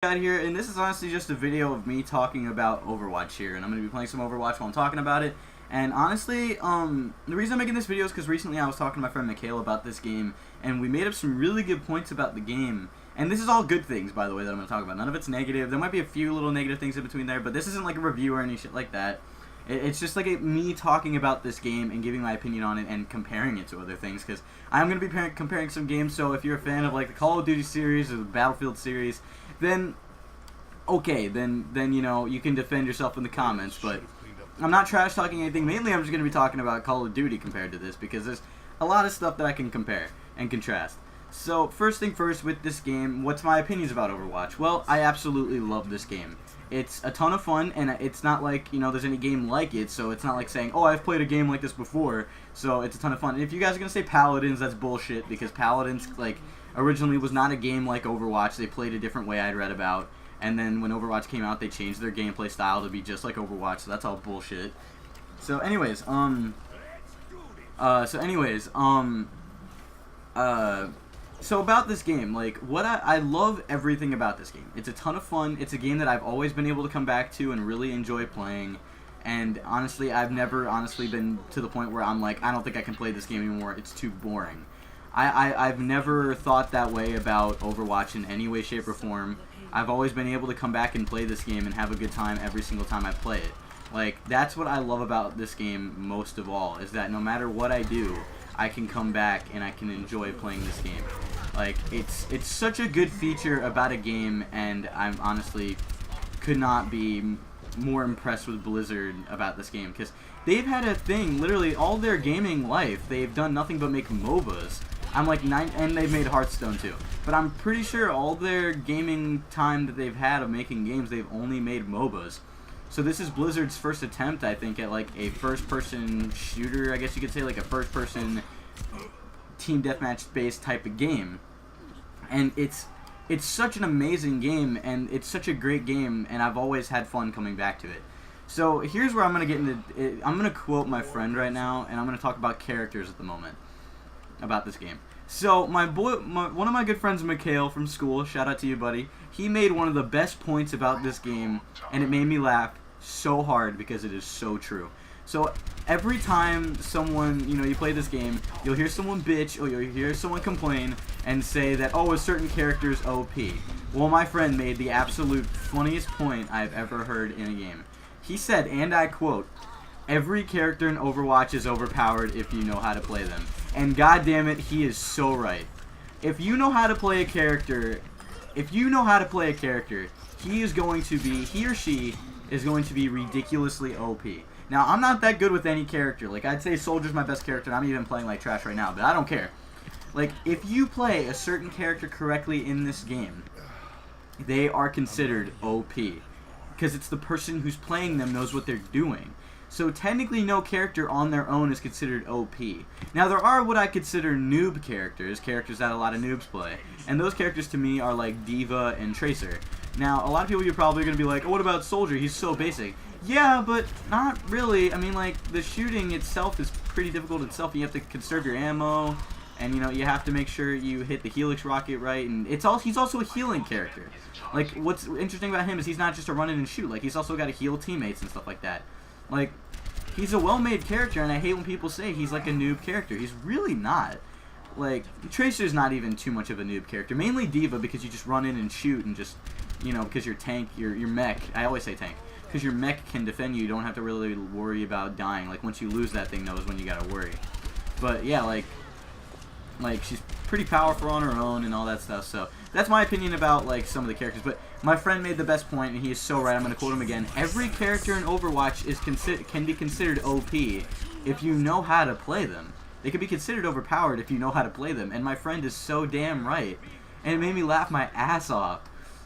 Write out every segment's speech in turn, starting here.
Got here, and this is honestly just a video of me talking about Overwatch here, and I'm going to be playing some Overwatch while I'm talking about it. And honestly, the reason I'm making this video is because recently I was talking to my friend Mikhail about this game, and we made up some really good points about the game. And this is all good things, by the way, that I'm going to talk about. None of it's negative. There might be a few little negative things in between there, but this isn't like a review or any shit like that. It's just like me talking about this game and giving my opinion on it and comparing it to other things, because I'm going to be comparing some games. So if you're a fan of like the Call of Duty series or the Battlefield series, then okay, then you know, you can defend yourself in the comments. But I'm not trash talking anything. Mainly I'm just going to be talking about Call of Duty compared to this, because there's a lot of stuff that I can compare and contrast. So first thing first, with this game, what's my opinions about Overwatch? Well, I absolutely love this game. It's a ton of fun, and it's not like, you know, there's any game like it, so it's not like saying, oh, I've played a game like this before, so it's a ton of fun. And if you guys are going to say Paladins, that's bullshit, because Paladins, like, originally was not a game like Overwatch. They played a different way, I'd read about, and then when Overwatch came out, they changed their gameplay style to be just like Overwatch, so that's all bullshit. So anyways, So about this game, like, I love everything about this game. It's a ton of fun. It's a game that I've always been able to come back to and really enjoy playing. And honestly, I've never been to the point where I'm like, I don't think I can play this game anymore. It's too boring. I've never thought that way about Overwatch in any way, shape, or form. I've always been able to come back and play this game and have a good time every single time I play it. Like, that's what I love about this game most of all, is that no matter what I do, I can come back and I can enjoy playing this game. Like, it's such a good feature about a game, and I'm honestly could not be more impressed with Blizzard about this game, because they've had a thing, literally all their gaming life, they've done nothing but make MOBAs. I'm like, and they've made Hearthstone too. But I'm pretty sure all their gaming time that they've had of making games, they've only made MOBAs. So this is Blizzard's first attempt, I think, at like a first-person shooter, I guess you could say, like a first-person team deathmatch-based type of game. And it's such an amazing game, and it's such a great game, and I've always had fun coming back to it. So here's where I'm going to get into it. I'm going to quote my friend right now, and I'm going to talk about characters at the moment about this game. So one of my good friends, Mikhail from school, shout out to you, buddy, he made one of the best points about this game, and it made me laugh so hard because it is so true. So every time someone, you know, you play this game, you'll hear someone bitch or you'll hear someone complain and say that, oh, a certain character is OP. Well, my friend made the absolute funniest point I've ever heard in a game. He said, and I quote, "Every character in Overwatch is overpowered if you know how to play them." And goddamn it, he is so right. If you know how to play a character, he or she is going to be ridiculously OP. Now, I'm not that good with any character. Like, I'd say Soldier's my best character, and I'm even playing like trash right now, but I don't care. Like, if you play a certain character correctly in this game, they are considered OP. Because it's the person who's playing them knows what they're doing. So technically no character on their own is considered OP. Now there are what I consider noob characters that a lot of noobs play. And those characters to me are like D.Va and Tracer. Now a lot of people, you're probably going to be like, oh, what about Soldier? He's so basic. Yeah, but not really. I mean, like, the shooting itself is pretty difficult itself. You have to conserve your ammo, and you know, you have to make sure you hit the Helix rocket right, and he's also a healing character. Like, what's interesting about him is he's not just a run in and shoot. Like, he's also got to heal teammates and stuff like that. Like, he's a well-made character, and I hate when people say he's like a noob character. He's really not. Like, Tracer's not even too much of a noob character. Mainly D.Va, because you just run in and shoot and just, you know, because your tank, your mech, I always say tank, because your mech can defend you. You don't have to really worry about dying. Like, once you lose that thing, knows when you gotta worry. But, yeah, like she's pretty powerful on her own and all that stuff. So that's my opinion about like some of the characters. But my friend made the best point, and he is so right. I'm going to quote him again. Every character in Overwatch can be considered OP if you know how to play them. They can be considered overpowered if you know how to play them. And my friend is so damn right. And it made me laugh my ass off.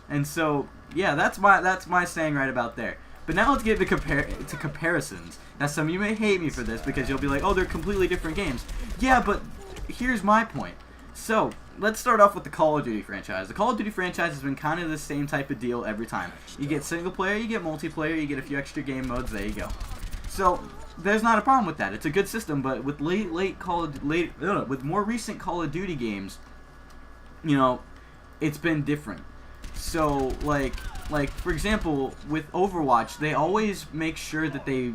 And so yeah, that's my saying right about there. But now let's get to comparisons. Now some of you may hate me for this because you'll be like, oh, they're completely different games. Yeah, but here's my point. So, let's start off with the Call of Duty franchise. The Call of Duty franchise has been kind of the same type of deal every time. You get single player, you get multiplayer, you get a few extra game modes, there you go. So, there's not a problem with that. It's a good system, but with with more recent Call of Duty games, you know, it's been different. So like for example, with Overwatch, they always make sure that they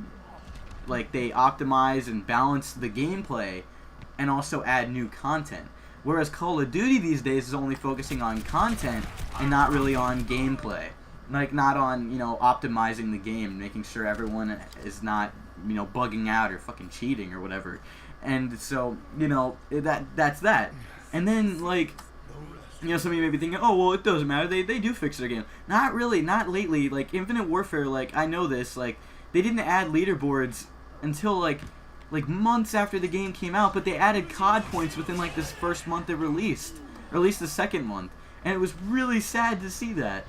optimize and balance the gameplay and also add new content. Whereas Call of Duty these days is only focusing on content and not really on gameplay. Like, not on, optimizing the game, making sure everyone is not, bugging out or fucking cheating or whatever. And so, that's that. And then, like, some of you may be thinking, oh, well, it doesn't matter. They do fix their game. Not really. Not lately. Like, Infinite Warfare, like, I know this. Like, they didn't add leaderboards until, like months after the game came out, but they added COD points within, like, this first month it released. Or at least the second month. And it was really sad to see that.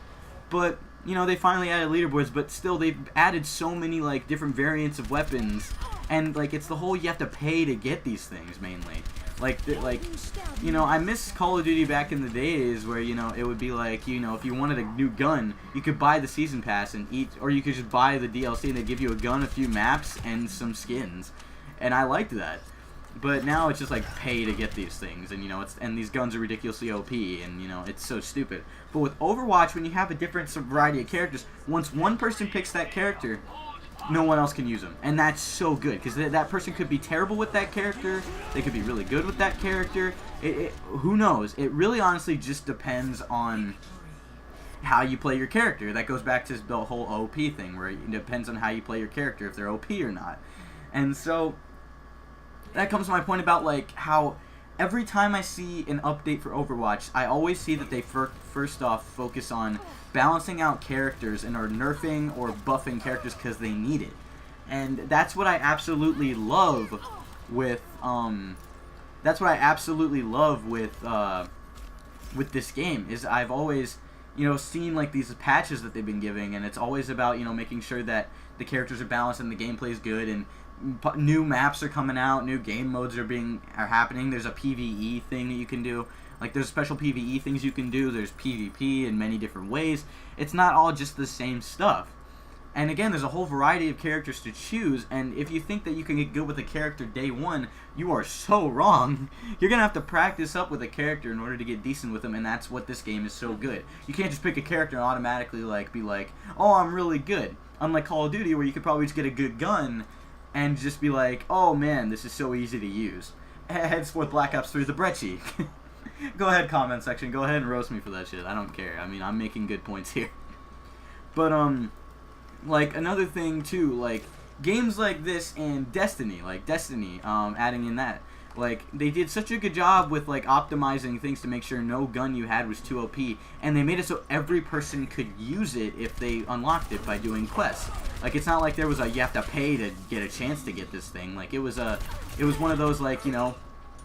But, they finally added leaderboards, but still, they've added so many, like, different variants of weapons. And, like, it's the whole you have to pay to get these things, mainly. I miss Call of Duty back in the days where, it would be like, if you wanted a new gun, you could buy the season pass and or you could just buy the DLC and they'd give you a gun, a few maps, and some skins. And I liked that. But now it's just like pay to get these things, and and these guns are ridiculously OP, and it's so stupid. But with Overwatch, when you have a different variety of characters, once one person picks that character, no one else can use them, and that's so good because that person could be terrible with that character, they could be really good with that character. Who knows? It really honestly just depends on how you play your character. That goes back to the whole OP thing, where it depends on how you play your character, if they're OP or not. And so that comes to my point about, like, how every time I see an update for Overwatch, I always see that they first off focus on balancing out characters and are nerfing or buffing characters because they need it. And that's what I absolutely love with with this game, is I've always seen, like, these patches that they've been giving, and it's always about making sure that the characters are balanced and the gameplay is good, and new maps are coming out, new game modes are happening. There's a PvE thing that you can do. Like, there's special PvE things you can do. There's PvP in many different ways. It's not all just the same stuff. And again, there's a whole variety of characters to choose, and if you think that you can get good with a character day one, you are so wrong. You're going to have to practice up with a character in order to get decent with them, and that's what this game is so good. You can't just pick a character and automatically, like, be like, oh, I'm really good. Unlike Call of Duty, where you could probably just get a good gun and just be like, oh man, this is so easy to use. Henceforth, Black Ops 3, the Brecci. Go ahead, comment section. Go ahead and roast me for that shit. I don't care. I mean, I'm making good points here. But, like, another thing, too, like, games like this and Destiny, adding in that. Like, they did such a good job with, like, optimizing things to make sure no gun you had was too OP, and they made it so every person could use it if they unlocked it by doing quests. Like, it's not like there was you have to pay to get a chance to get this thing. Like, it was one of those, like,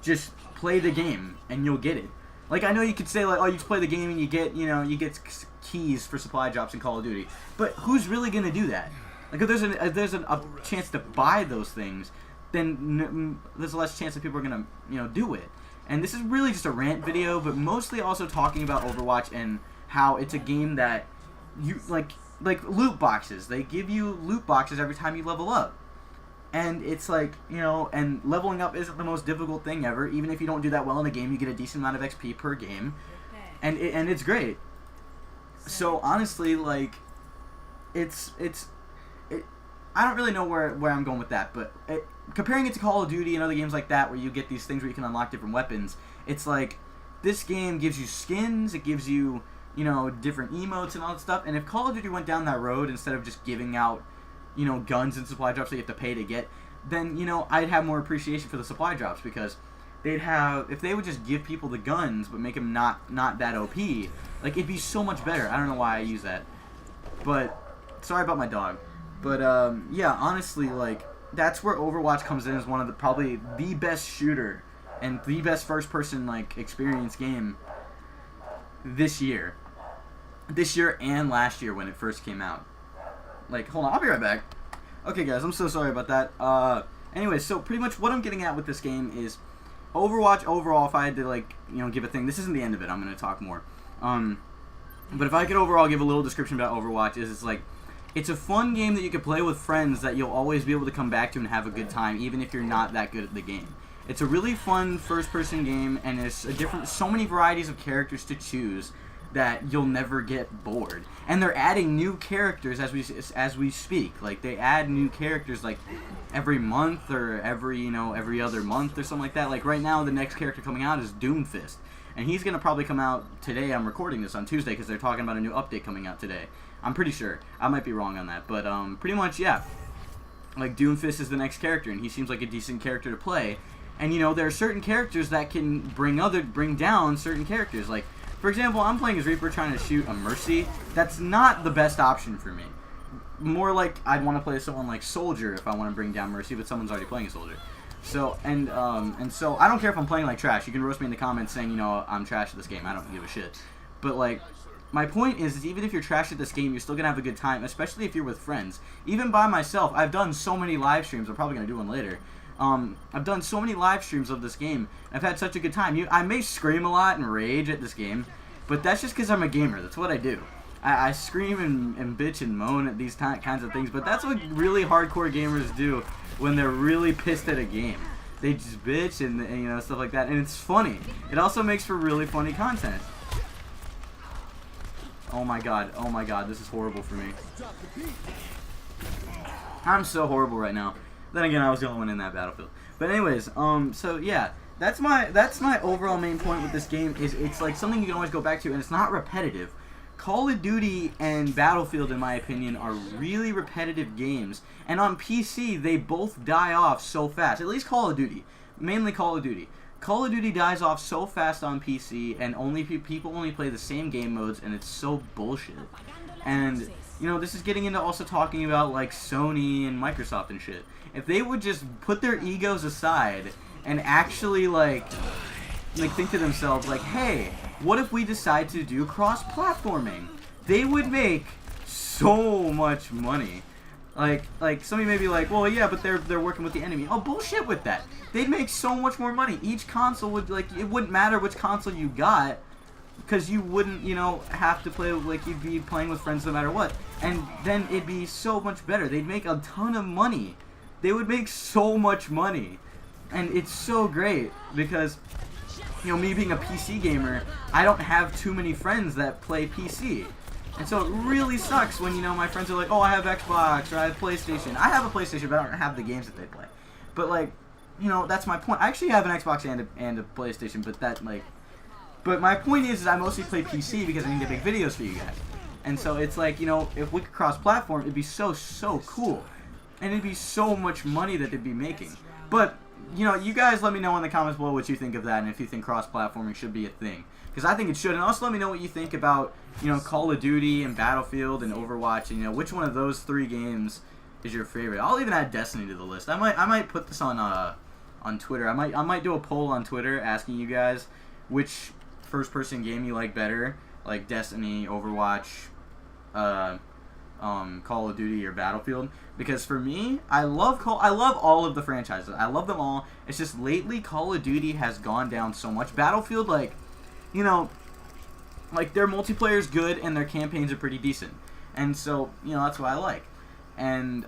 just play the game and you'll get it. Like, I know you could say, like, oh, you just play the game and you get, you get keys for supply drops in Call of Duty, but who's really gonna do that? Like, if there's a chance to buy those things, then there's less chance that people are going to, do it. And this is really just a rant video, but mostly also talking about Overwatch and how it's a game that you, like loot boxes. They give you loot boxes every time you level up. And it's like, and leveling up isn't the most difficult thing ever. Even if you don't do that well in a game, you get a decent amount of XP per game. And it's great. So, honestly, like, I don't really know where I'm going with that, but comparing it to Call of Duty and other games like that where you get these things where you can unlock different weapons, it's like, this game gives you skins, it gives you, different emotes and all that stuff, and if Call of Duty went down that road instead of just giving out, guns and supply drops that you have to pay to get, then, I'd have more appreciation for the supply drops, because if they would just give people the guns but make them not that OP, like, it'd be so much better. I don't know why I use that, but, sorry about my dog. But, yeah, honestly, like, that's where Overwatch comes in as one of probably the best shooter and the best first-person, like, experience game this year. This year and last year when it first came out. Like, hold on, I'll be right back. Okay, guys, I'm so sorry about that. Anyway, so pretty much what I'm getting at with this game is Overwatch overall, if I had to, like, give a thing, this isn't the end of it, I'm going to talk more. But if I could overall give a little description about Overwatch, it's like, it's a fun game that you can play with friends that you'll always be able to come back to and have a good time, even if you're not that good at the game. It's a really fun first-person game, and there's so many varieties of characters to choose that you'll never get bored. And they're adding new characters as we speak. Like, they add new characters like every month or every other month or something like that. Like, right now the next character coming out is Doomfist, and he's gonna probably come out today. I'm recording this on Tuesday because they're talking about a new update coming out today. I'm pretty sure. I might be wrong on that, but pretty much, yeah. Like, Doomfist is the next character, and he seems like a decent character to play. And there are certain characters that can bring down certain characters. Like, for example, I'm playing as Reaper trying to shoot a Mercy. That's not the best option for me. More like I'd want to play someone like Soldier if I want to bring down Mercy, but someone's already playing a Soldier. So and so I don't care if I'm playing like trash. You can roast me in the comments saying I'm trash at this game. I don't give a shit. But like, my point is even if you're trash at this game, you're still gonna have a good time, especially if you're with friends. Even by myself, I've done so many live streams. I'm probably gonna do one later. I've done so many live streams of this game. I've had such a good time. I may scream a lot and rage at this game, but that's just because I'm a gamer. That's what I do. I scream and bitch and moan at these kinds of things, but that's what really hardcore gamers do when they're really pissed at a game. They just bitch and stuff like that, and it's funny. It also makes for really funny content. Oh my god, this is horrible for me. I'm so horrible right now. Then again, I was the only one in that battlefield. But anyways, so yeah, that's my overall main point with this game. Is it's like something you can always go back to, and it's not repetitive. Call of Duty and Battlefield, in my opinion, are really repetitive games, and on PC they both die off so fast. At least Call of Duty, mainly Call of Duty. Call of Duty dies off so fast on PC, and people only play the same game modes, and it's so bullshit. And this is getting into also talking about like Sony and Microsoft and shit. If they would just put their egos aside and actually like think to themselves like, hey, what if we decide to do cross-platforming? They would make so much money. Like somebody may be like, well, yeah, but they're working with the enemy. Oh, bullshit with that. They'd make so much more money. Each console would it wouldn't matter which console you got, because you wouldn't have to play, like, you'd be playing with friends no matter what, and then it'd be so much better. They'd make a ton of money. They would make so much money, and it's so great because me being a PC gamer, I don't have too many friends that play PC. And so it really sucks when, my friends are like, oh, I have Xbox, or I have PlayStation. I have a PlayStation, but I don't have the games that they play. But, like, that's my point. I actually have an Xbox and a PlayStation, but my point is I mostly play PC because I need to make videos for you guys. And so it's like, if we could cross-platform, it'd be so cool. And it'd be so much money that they'd be making. But, you guys let me know in the comments below what you think of that, and if you think cross-platforming should be a thing. Because I think it should. And also let me know what you think about, Call of Duty and Battlefield and Overwatch, and, which one of those 3 games is your favorite. I'll even add Destiny to the list. I might put this on Twitter. I might do a poll on Twitter asking you guys which first-person game you like better, like Destiny, Overwatch, Call of Duty, or Battlefield. Because for me, I love all of the franchises. I love them all. It's just lately Call of Duty has gone down so much. Battlefield, like their multiplayer is good and their campaigns are pretty decent. And so, that's what I like. And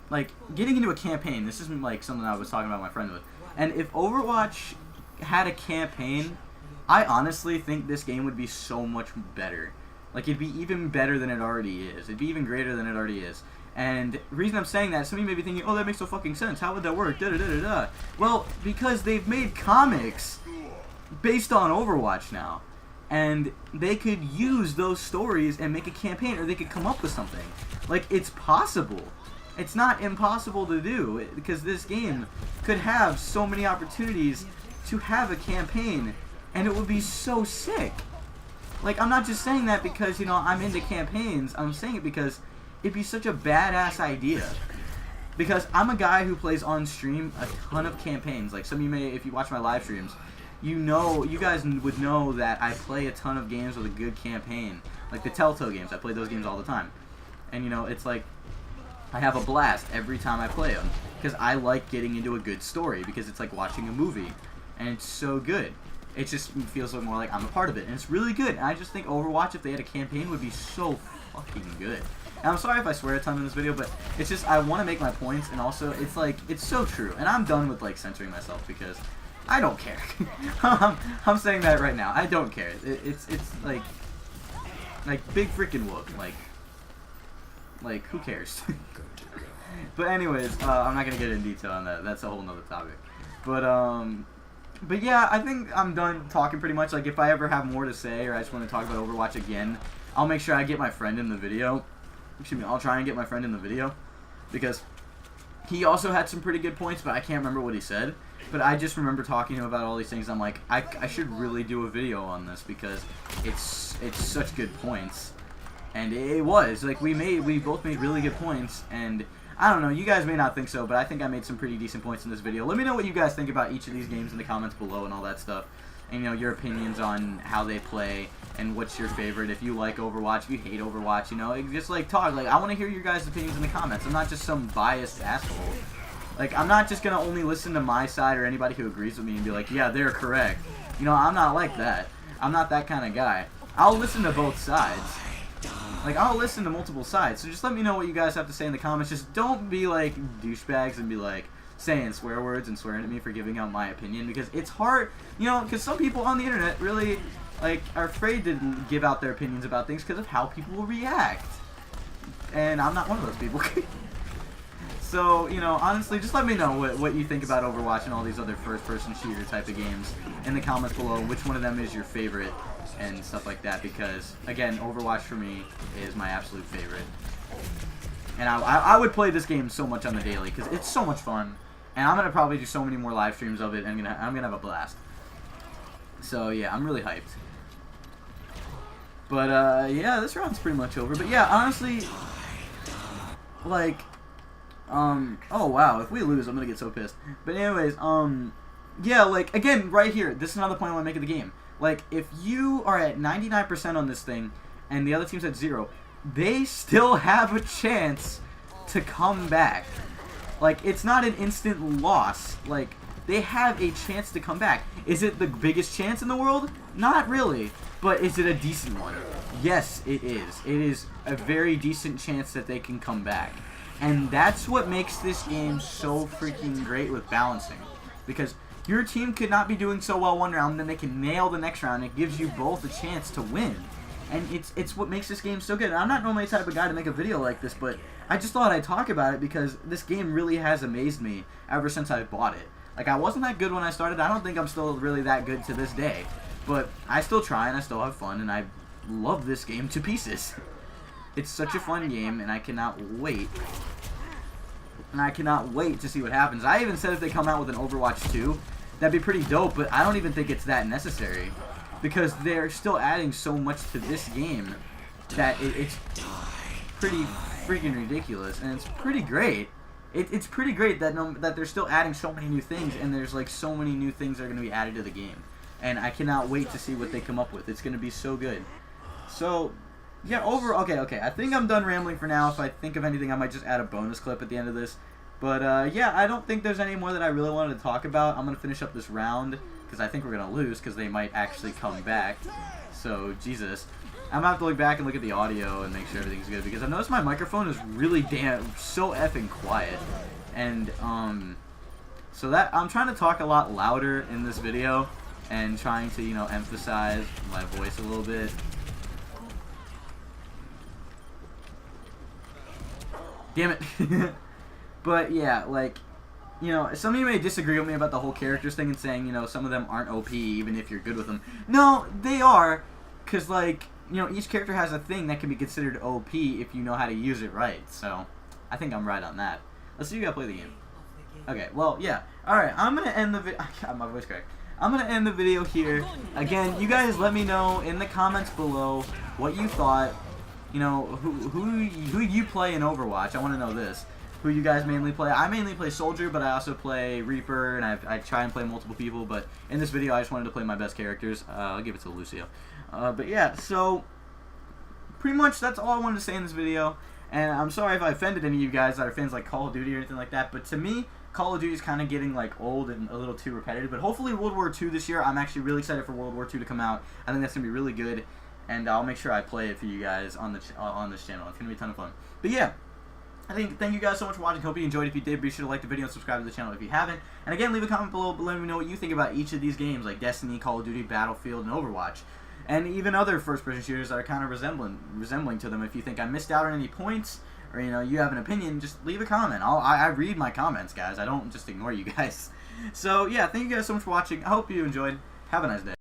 like getting into a campaign, this isn't like something I was talking about with my friend with. And if Overwatch had a campaign, I honestly think this game would be so much better. Like, it'd be even better than it already is. It'd be even greater than it already is. And the reason I'm saying that, some of you may be thinking, oh, that makes no fucking sense. How would that work? Da-da-da-da-da. Well, because they've made comics based on Overwatch now. And they could use those stories and make a campaign, or they could come up with something. Like, it's possible. It's not impossible to do, because this game could have so many opportunities to have a campaign, and it would be so sick. Like, I'm not just saying that because, I'm into campaigns. I'm saying it because it'd be such a badass idea. Because I'm a guy who plays on stream a ton of campaigns. Like, some of you may, if you watch my live streams, you guys would know that I play a ton of games with a good campaign. Like the Telltale games, I play those games all the time. And, it's like, I have a blast every time I play them. Because I like getting into a good story. Because it's like watching a movie. And it's so good. It just feels more like I'm a part of it. And it's really good. And I just think Overwatch, if they had a campaign, would be so fucking good. And I'm sorry if I swear a ton in this video, but it's just, I want to make my points. And also, it's like, it's so true. And I'm done with, like, censoring myself because I don't care. I'm saying that right now. I don't care. It's like, Like, big freaking whoop. Like, who cares? But anyways, I'm not gonna get in detail on that. That's a whole nother topic. But yeah, I think I'm done talking pretty much. Like, if I ever have more to say or I just want to talk about Overwatch again, I'll make sure I get my friend in the video. Excuse me, I'll try and get my friend in the video. Because he also had some pretty good points, but I can't remember what he said. But I just remember talking to him about all these things. I'm like, I should really do a video on this because it's such good points. And it was. Like, we both made really good points, and I don't know, you guys may not think so, but I think I made some pretty decent points in this video. Let me know what you guys think about each of these games in the comments below and all that stuff. And, you know, your opinions on how they play and what's your favorite. If you like Overwatch, if you hate Overwatch, you know, just, like, talk. Like, I want to hear your guys' opinions in the comments. I'm not just some biased asshole. Like, I'm not just going to only listen to my side or anybody who agrees with me and be like, yeah, they're correct. You know, I'm not like that. I'm not that kind of guy. I'll listen to both sides. Like, I'll listen to multiple sides, so just let me know what you guys have to say in the comments. Just don't be, like, douchebags and be, like, saying swear words and swearing at me for giving out my opinion, because it's hard, you know, because some people on the internet really, like, are afraid to give out their opinions about things because of how people will react. And I'm not one of those people. So, you know, honestly, just let me know what you think about Overwatch and all these other first-person shooter type of games in the comments below. Which one of them is your favorite and stuff like that, because, again, Overwatch for me is my absolute favorite. And I would play this game so much on the daily because it's so much fun. And I'm going to probably do so many more live streams of it, and I'm gonna have a blast. So, yeah, I'm really hyped. But, yeah, this round's pretty much over. But, yeah, honestly, like, oh, wow, if we lose, I'm gonna get so pissed. But anyways, yeah, like, again, right here, this is another point I want to make of the game. Like, if you are at 99% on this thing, and the other team's at 0, they still have a chance to come back. Like, it's not an instant loss. Like, they have a chance to come back. Is it the biggest chance in the world? Not really. But is it a decent one? Yes, it is. It is a very decent chance that they can come back. And that's what makes this game so freaking great with balancing. Because your team could not be doing so well one round, then they can nail the next round. It gives you both a chance to win. And it's what makes this game so good. And I'm not normally the type of guy to make a video like this, but I just thought I'd talk about it because this game really has amazed me ever since I bought it. Like, I wasn't that good when I started. I don't think I'm still really that good to this day. But I still try and I still have fun, and I love this game to pieces. It's such a fun game, and I cannot wait. And I cannot wait to see what happens. I even said if they come out with an Overwatch 2, that'd be pretty dope, but I don't even think it's that necessary. Because they're still adding so much to this game that it's pretty freaking ridiculous. And it's pretty great. It's pretty great that they're still adding so many new things, and there's like so many new things that are going to be added to the game. And I cannot wait to see what they come up with. It's going to be so good. So, yeah, okay. I think I'm done rambling for now. If I think of anything, I might just add a bonus clip at the end of this. But, yeah, I don't think there's any more that I really wanted to talk about. I'm going to finish up this round, because I think we're going to lose, because they might actually come back. So, Jesus. I'm going to have to look back and look at the audio and make sure everything's good, because I've noticed my microphone is really so effing quiet. And, so that, I'm trying to talk a lot louder in this video, and trying to, you know, emphasize my voice a little bit. Damn it. But, yeah, like, you know, some of you may disagree with me about the whole characters thing and saying, you know, some of them aren't OP even if you're good with them. No, they are, because, like, you know, each character has a thing that can be considered OP if you know how to use it right. So, I think I'm right on that. Let's see if you gotta play the game. Okay, well, yeah. Alright, I'm gonna end the video. I got my voice cracked. I'm going to end the video here. Again, you guys let me know in the comments below what you thought. You know, who you play in Overwatch. I want to know this. Who you guys mainly play. I mainly play Soldier, but I also play Reaper, and I try and play multiple people. But in this video, I just wanted to play my best characters. I'll give it to Lucio. But yeah, so pretty much that's all I wanted to say in this video. And I'm sorry if I offended any of you guys that are fans like Call of Duty or anything like that. But to me, Call of Duty is kind of getting like old and a little too repetitive, but hopefully World War II this year. I'm actually really excited for World War II to come out. I think that's gonna be really good, and I'll make sure I play it for you guys on this channel. It's gonna be a ton of fun. But yeah, thank you guys so much for watching. Hope you enjoyed. If you did, be sure to like the video and subscribe to the channel if you haven't. And again, leave a comment below, letting me know what you think about each of these games, like Destiny, Call of Duty, Battlefield, and Overwatch. and even other first-person shooters that are kind of resembling to them. If you think I missed out on any points, or you have an opinion, just leave a comment. I read my comments, guys. I don't just ignore you guys. So yeah, thank you guys so much for watching. I hope you enjoyed. Have a nice day.